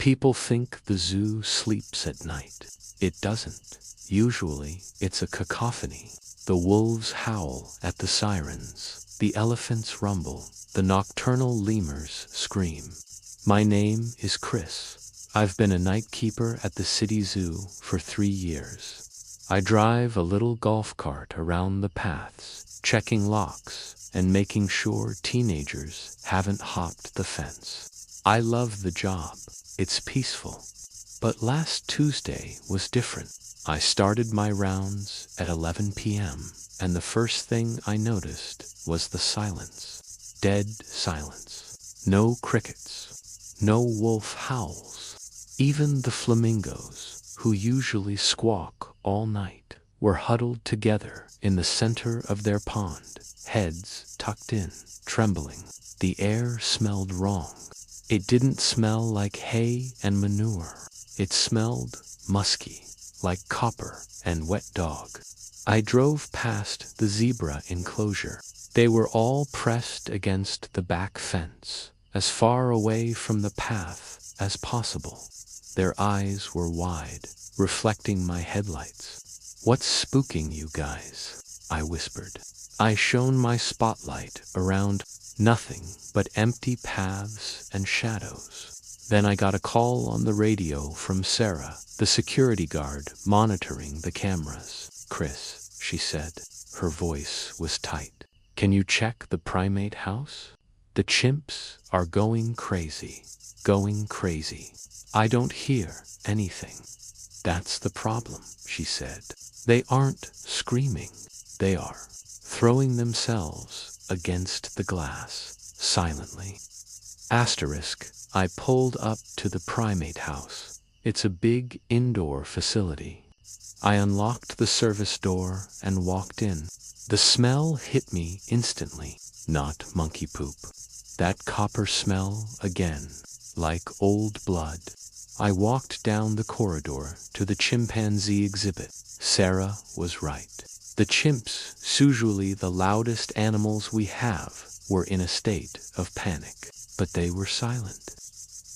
People think the zoo sleeps at night. It doesn't. Usually, it's a cacophony. The wolves howl at the sirens. The elephants rumble. The nocturnal lemurs scream. My name is Chris. I've been a night keeper at the city zoo for 3 years. I drive a little golf cart around the paths, checking locks and making sure teenagers haven't hopped the fence. I love the job. It's peaceful. But last Tuesday was different. I started my rounds at 11 p.m., and the first thing I noticed was the silence. Dead silence. No crickets. No wolf howls. Even the flamingos, who usually squawk all night, were huddled together in the center of their pond, heads tucked in, trembling. The air smelled wrong. It didn't smell like hay and manure. It smelled musky, like copper and wet dog. I drove past the zebra enclosure. They were all pressed against the back fence, as far away from the path as possible. Their eyes were wide, reflecting my headlights. "What's spooking you guys?" I whispered. I shone my spotlight around. Nothing but empty paths and shadows. Then I got a call on the radio from Sarah, the security guard monitoring the cameras. "Chris," she said. Her voice was tight. "Can you check the primate house? The chimps are going crazy. Going crazy. I don't hear anything." "That's the problem," she said. "They aren't screaming. They are throwing themselves against the glass, silently." I pulled up to the primate house. It's a big indoor facility. I unlocked the service door and walked in. The smell hit me instantly. Not monkey poop. That copper smell again, like old blood. I walked down the corridor to the chimpanzee exhibit. Sarah was right. The chimps, usually the loudest animals we have, were in a state of panic. But they were silent.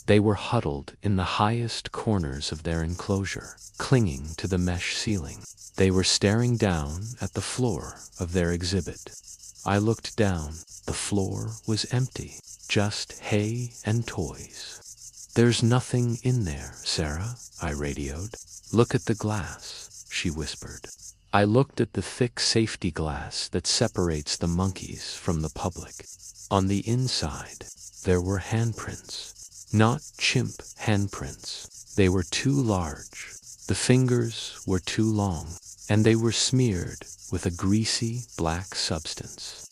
They were huddled in the highest corners of their enclosure, clinging to the mesh ceiling. They were staring down at the floor of their exhibit. I looked down. The floor was empty, just hay and toys. "There's nothing in there, Sarah," I radioed. "Look at the glass," she whispered. I looked at the thick safety glass that separates the monkeys from the public. On the inside, there were handprints. Not chimp handprints. They were too large. The fingers were too long, and they were smeared with a greasy black substance.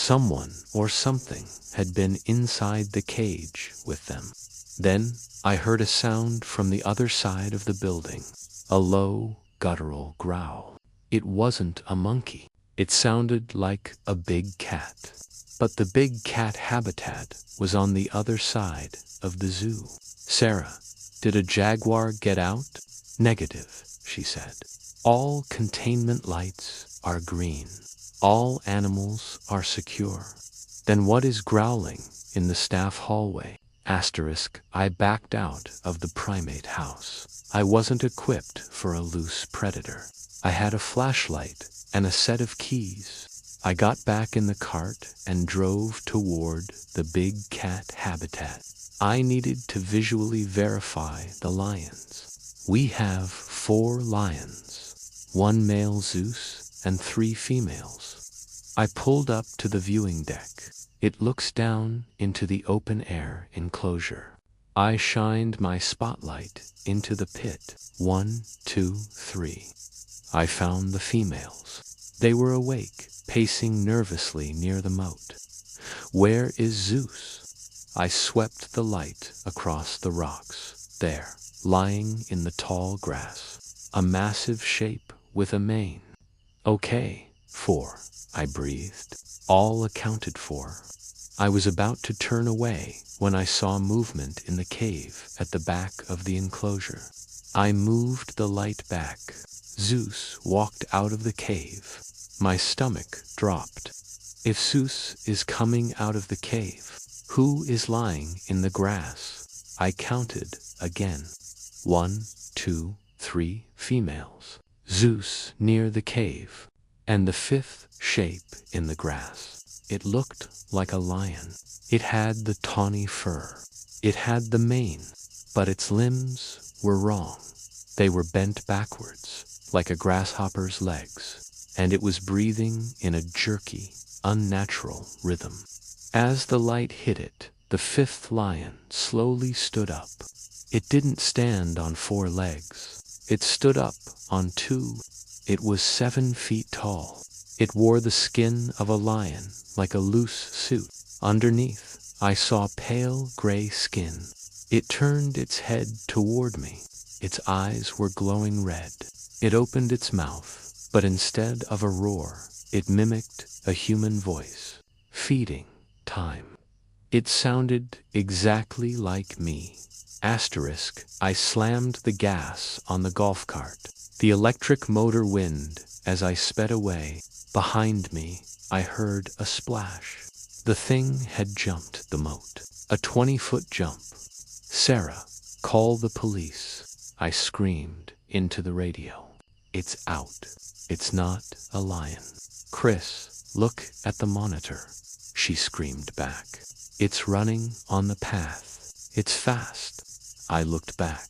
Someone or something had been inside the cage with them. Then I heard a sound from the other side of the building, a low, guttural growl. It wasn't a monkey. It sounded like a big cat. But the big cat habitat was on the other side of the zoo. "Sarah, did a jaguar get out?" "Negative," she said. "All containment lights are green. All animals are secure." "Then what is growling in the staff hallway?" I backed out of the primate house. I wasn't equipped for a loose predator. I had a flashlight and a set of keys. I got back in the cart and drove toward the big cat habitat. I needed to visually verify the lions. We have 4 lions, 1 male Zeus and 3 females. I pulled up to the viewing deck. It looks down into the open-air enclosure. I shined my spotlight into the pit. 1, 2, 3. I found the females. They were awake, pacing nervously near the moat. "Where is Zeus?" I swept the light across the rocks. There, lying in the tall grass, a massive shape with a mane. "Okay, 4, I breathed. "All accounted for." I was about to turn away when I saw movement in the cave at the back of the enclosure. I moved the light back. Zeus walked out of the cave. My stomach dropped. If Zeus is coming out of the cave, who is lying in the grass? I counted again. 1, 2, 3 females. Zeus near the cave. And the fifth shape in the grass. It looked like a lion. It had the tawny fur. It had the mane, but its limbs were wrong. They were bent backwards, like a grasshopper's legs, and it was breathing in a jerky, unnatural rhythm. As the light hit it, the fifth lion slowly stood up. It didn't stand on 4 legs. It stood up on 2. It was 7 feet tall. It wore the skin of a lion, like a loose suit. Underneath, I saw pale gray skin. It turned its head toward me. Its eyes were glowing red. It opened its mouth, but instead of a roar, it mimicked a human voice. Feeding time. It sounded exactly like me. Asterisk, I slammed the gas on the golf cart. The electric motor whined as I sped away. Behind me, I heard a splash. The thing had jumped the moat. A 20-foot jump. Sarah, call the police. I screamed into the radio. It's out. It's not a lion. Chris, look at the monitor. She screamed back. It's running on the path. It's fast. I looked back.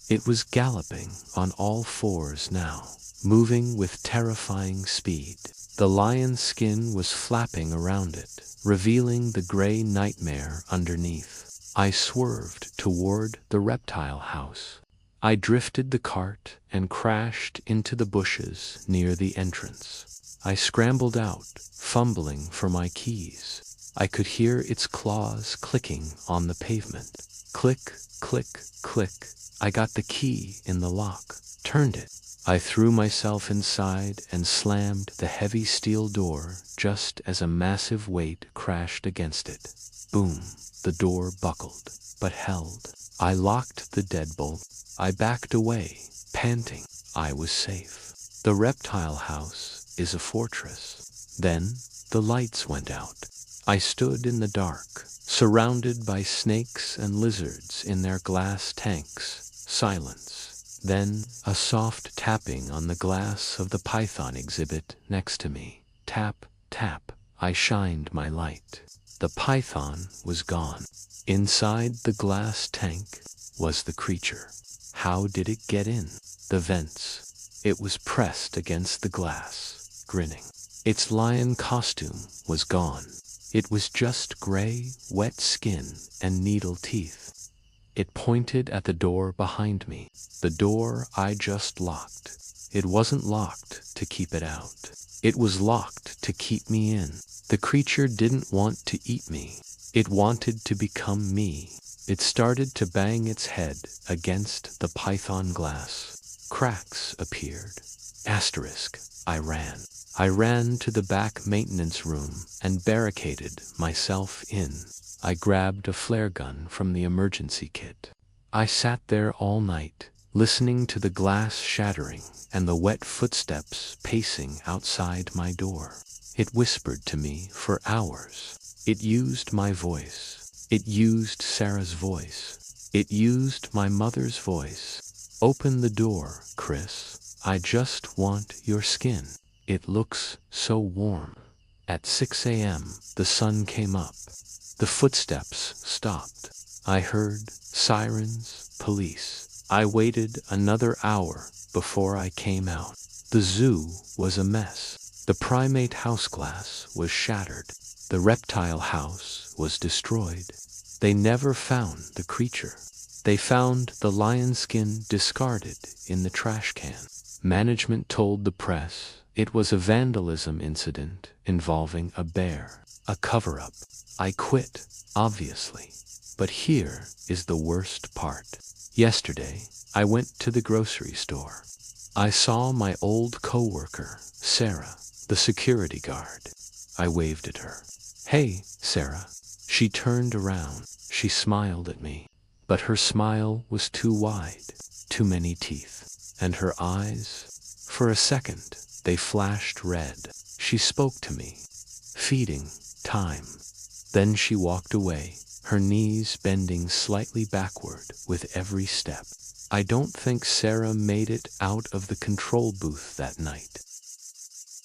It was galloping on all 4s now, moving with terrifying speed. The lion's skin was flapping around it, revealing the gray nightmare underneath. I swerved toward the reptile house. I drifted the cart and crashed into the bushes near the entrance. I scrambled out, fumbling for my keys. I could hear its claws clicking on the pavement. Click, click, click. I got the key in the lock, turned it. I threw myself inside and slammed the heavy steel door just as a massive weight crashed against it. Boom, the door buckled, but held. I locked the deadbolt. I backed away, panting. I was safe. The reptile house is a fortress. Then the lights went out. I stood in the dark, surrounded by snakes and lizards in their glass tanks. Silence. Then a soft tapping on the glass of the python exhibit next to me. Tap, tap. I shined my light. The python was gone. Inside the glass tank was the creature. How did it get in? The vents. It was pressed against the glass, grinning. Its lion costume was gone. It was just gray, wet skin and needle teeth. It pointed at the door behind me, the door I just locked. It wasn't locked to keep it out. It was locked to keep me in. The creature didn't want to eat me. It wanted to become me. It started to bang its head against the python glass. Cracks appeared. Asterisk, I ran. I ran to the back maintenance room and barricaded myself in. I grabbed a flare gun from the emergency kit. I sat there all night, listening to the glass shattering and the wet footsteps pacing outside my door. It whispered to me for hours. It used my voice. It used Sarah's voice. It used my mother's voice. Open the door, Chris. I just want your skin. It looks so warm. At 6 a.m., the sun came up. The footsteps stopped. I heard sirens, police. I waited another hour before I came out. The zoo was a mess. The primate house glass was shattered. The reptile house was destroyed. They never found the creature. They found the lion skin discarded in the trash can. Management told the press it was a vandalism incident involving a bear, a cover-up. I quit, obviously. But here is the worst part. Yesterday, I went to the grocery store. I saw my old coworker, Sarah, the security guard. I waved at her. Hey, Sarah. She turned around. She smiled at me. But her smile was too wide, too many teeth. And her eyes, for a second, they flashed red. She spoke to me. Feeding time. Then she walked away, her knees bending slightly backward with every step. I don't think Sarah made it out of the control booth that night.